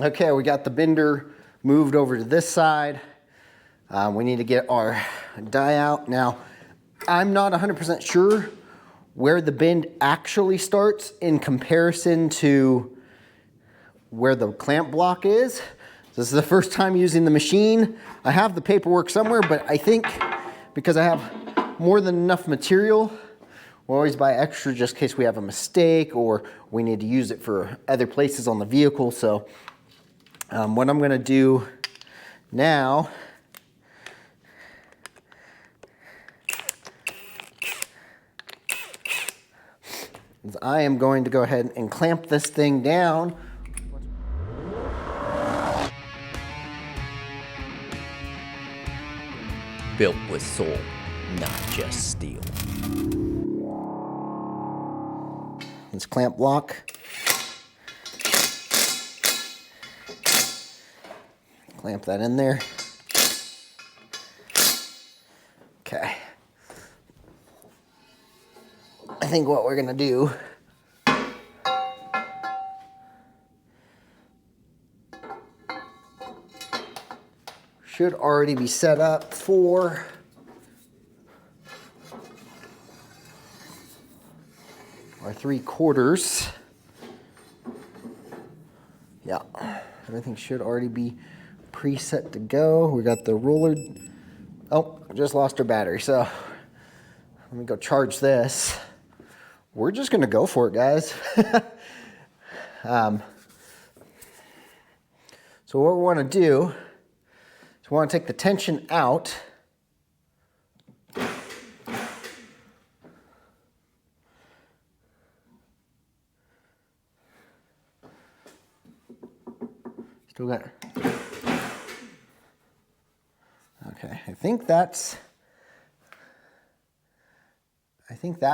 Okay, we got the bender moved over to this side. We need to get our die out. Now, I'm not 100% sure where the bend actually starts in comparison to where the clamp block is. This is the first time using the machine. I have the paperwork somewhere, but I think because I have more than enough material, we'll always buy extra just in case we have a mistake or we need to use it for other places on the vehicle. So what I'm gonna do now is I am going to go ahead and clamp this thing down. Built with soul, not just steel. This clamp block. Clamp that in there. Okay. I think what we're gonna do should already be set up for our 3/4. Yeah, everything should already be preset to go. We got the roller. Oh, I just lost our battery, so let me go charge this. We're just gonna go for it, guys. So what we wanna do is we wanna take the tension out. Still got it. Okay, I think that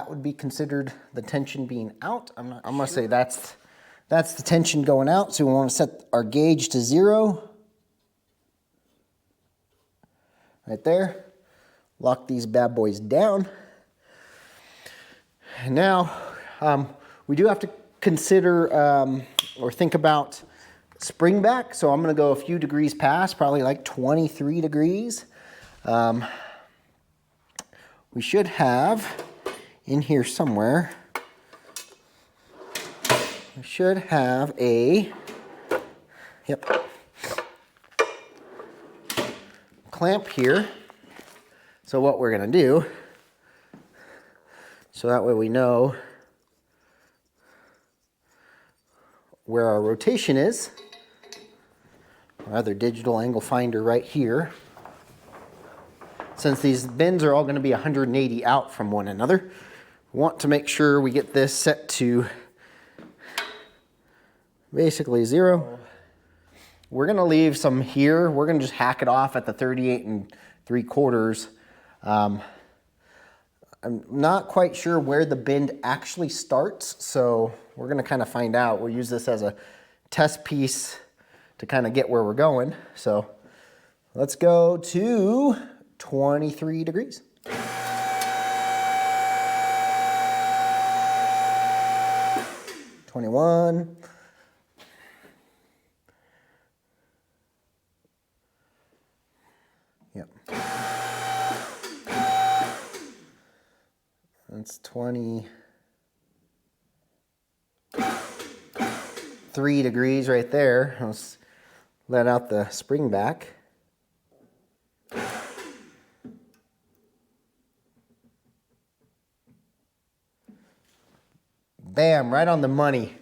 would be considered the tension being out. I'm gonna say that's the tension going out. So we want to set our gauge to 0. Right there. Lock these bad boys down. And now we do have to consider or think about spring back. So I'm gonna go a few degrees past, probably like 23 degrees. We should have in here somewhere, we should have a, clamp here. So what we're gonna do, so that way we know where our rotation is. Our other digital angle finder right here. Since these bends are all going to be 180 out from one another, we want to make sure we get this set to basically 0. We're going to leave some here. We're going to just hack it off at the 38 3/4. I'm not quite sure where the bend actually starts, so we're going to kind of find out. We'll use this as a test piece to kind of get where we're going. So let's go to 23 degrees. $21. Yep. That's 23 degrees right there. Let's let out the spring back. Bam, right on the money.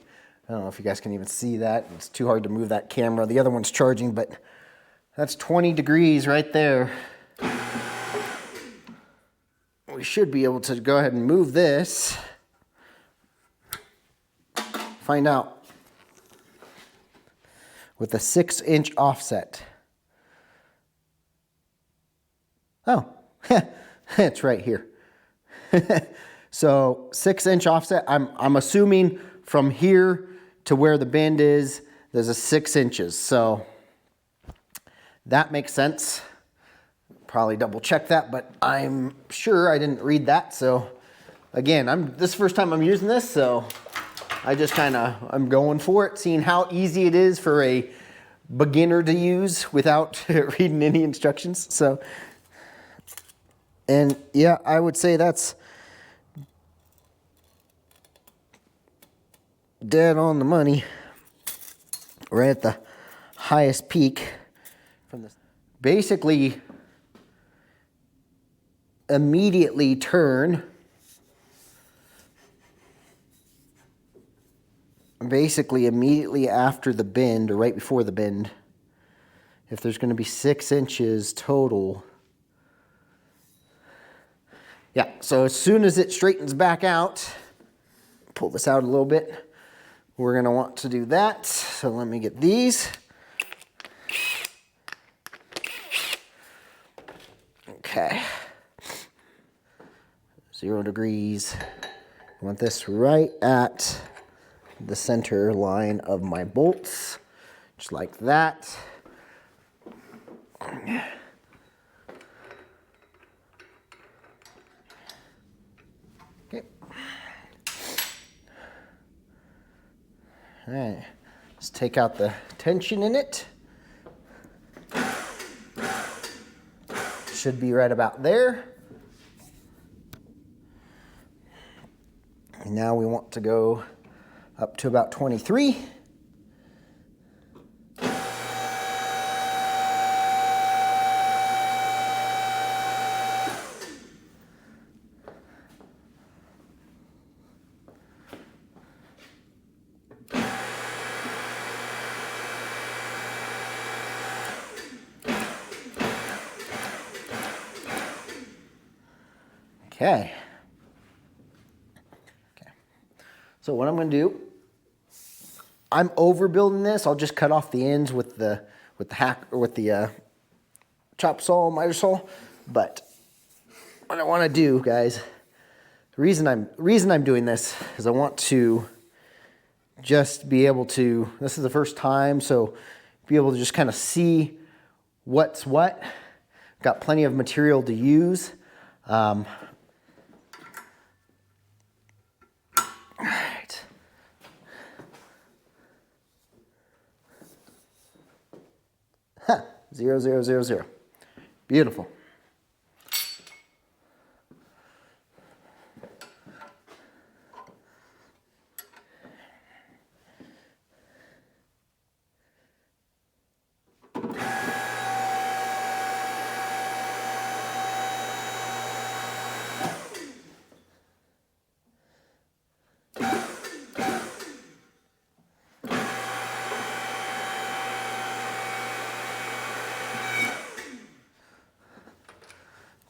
I don't know if you guys can even see that. It's too hard to move that camera. The other one's charging, but that's 20 degrees right there. We should be able to go ahead and move this. Find out with a 6-inch offset. Oh, it's right here. So 6-inch offset, I'm assuming from here to where the bend is, there's a 6 inches. So that makes sense. Probably double check that, but I'm sure I didn't read that. So again, this is the first time I'm using this, so I'm just I'm going for it, seeing how easy it is for a 180 out bend. So I'm going to go ahead and beginner to use without reading any instructions. So, and yeah, I would say that's dead on the money. Right at the highest peak from this. Basically, immediately turn. Basically, immediately after the bend, or right before the bend, if there's going to be 6 inches total. Yeah, so as soon as it straightens back out, pull this out a little bit, we're going to want to do that. So let me get these. Okay. 0 degrees. I want this right at the center line of my bolts, just like that. Okay. All right, let's take out the tension in it. Should be right about there. And now we want to go up to about 23. Okay. So what I'm going to do, I'm overbuilding this. I'll just cut off the ends with the chop saw, miter saw. But what I want to do, guys, the reason I'm doing this is I want to just be able to. This is the first time, so be able to just kind of see what's what. Got plenty of material to use. Alright. 0, 0, 0, 0. Beautiful.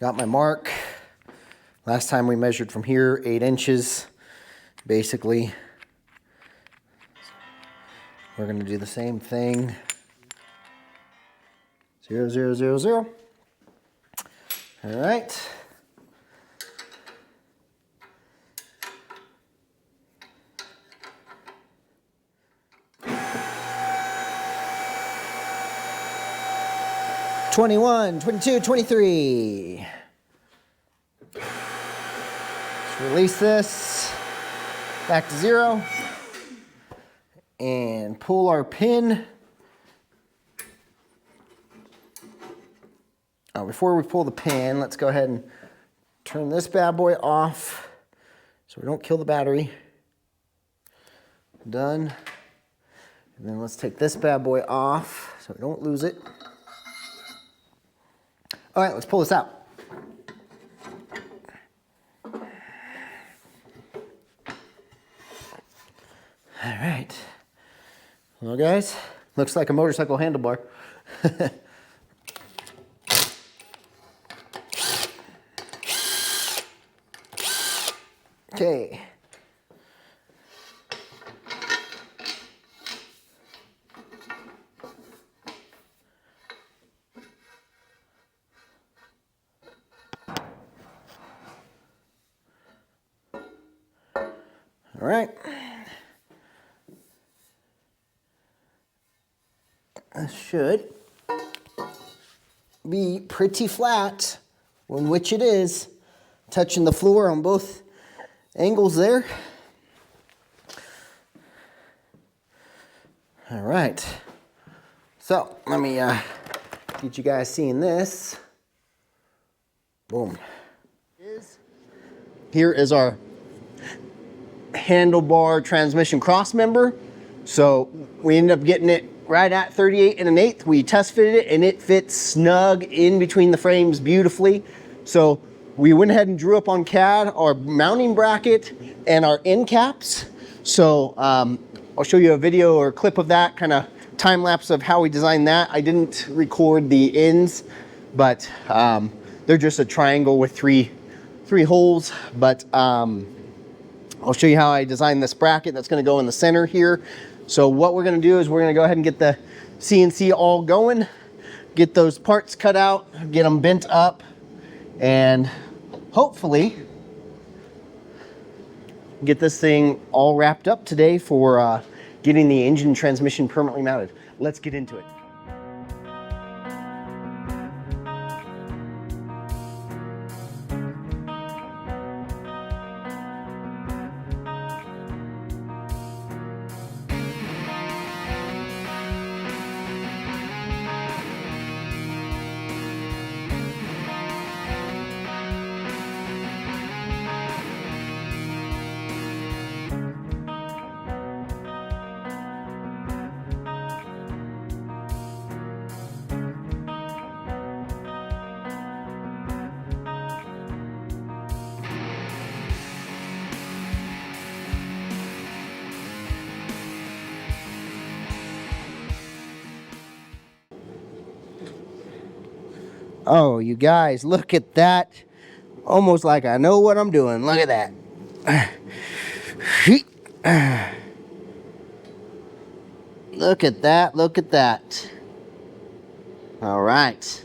Got my mark. Last time we measured from here, 8 inches. Basically, we're going to do the same thing. 0, 0, 0, 0. All right. $21, $22, $23. Let's release this back to 0 and pull our pin. Before we pull the pin, let's go ahead and turn this bad boy off so we don't kill the battery. Done. And then let's take this bad boy off so we don't lose it. All right, let's pull this out. All right. Well, guys, looks like a motorcycle handlebar. Okay. All right. This should be pretty flat, on which it is, touching the floor on both angles there. All right. So let me get you guys seeing this. Boom. Here is our handlebar transmission cross member. So we ended up getting it right at 38 1/8. We test fitted it and it fits snug in between the frames beautifully. So we went ahead and drew up on CAD our mounting bracket and our end caps. So I'll show you a video or a clip of that, kind of time lapse of how we designed that. I didn't record the ends, but they're just a triangle with three holes. But I'll show you how I designed this bracket that's going to go in the center here. So what we're going to do is we're going to go ahead and get the CNC all going, get those parts cut out, get them bent up, and hopefully get this thing all wrapped up today for getting the engine and transmission permanently mounted. Let's get into it. Oh, you guys, look at that. Almost like I know what I'm doing. Look at that. Look at that, look at that. All right.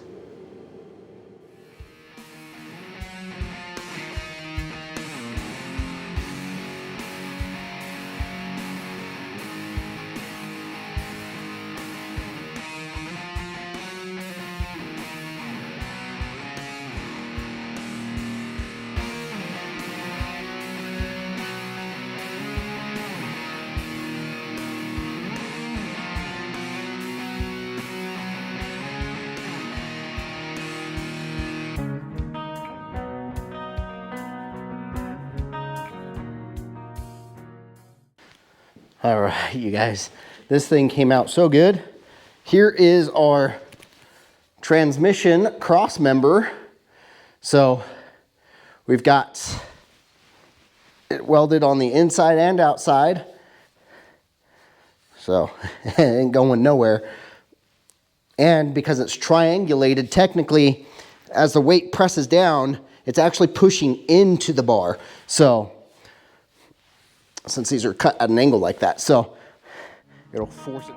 All right, you guys, this thing came out so good. Here is our transmission cross member. So we've got it welded on the inside and outside. So it ain't going nowhere. And because it's triangulated, technically, as the weight presses down, it's actually pushing into the bar. So since these are cut at an angle like that, so it'll force it.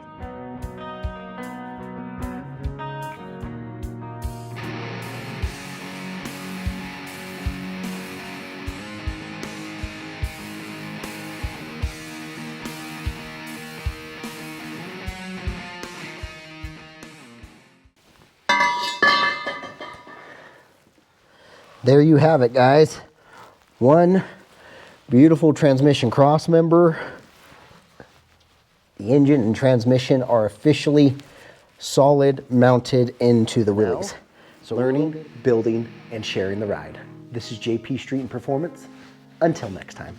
There you have it, guys. One beautiful transmission cross member. The engine and transmission are officially solid mounted into the Willys. So learning, building, and sharing the ride. This is JP Street and Performance. Until next time.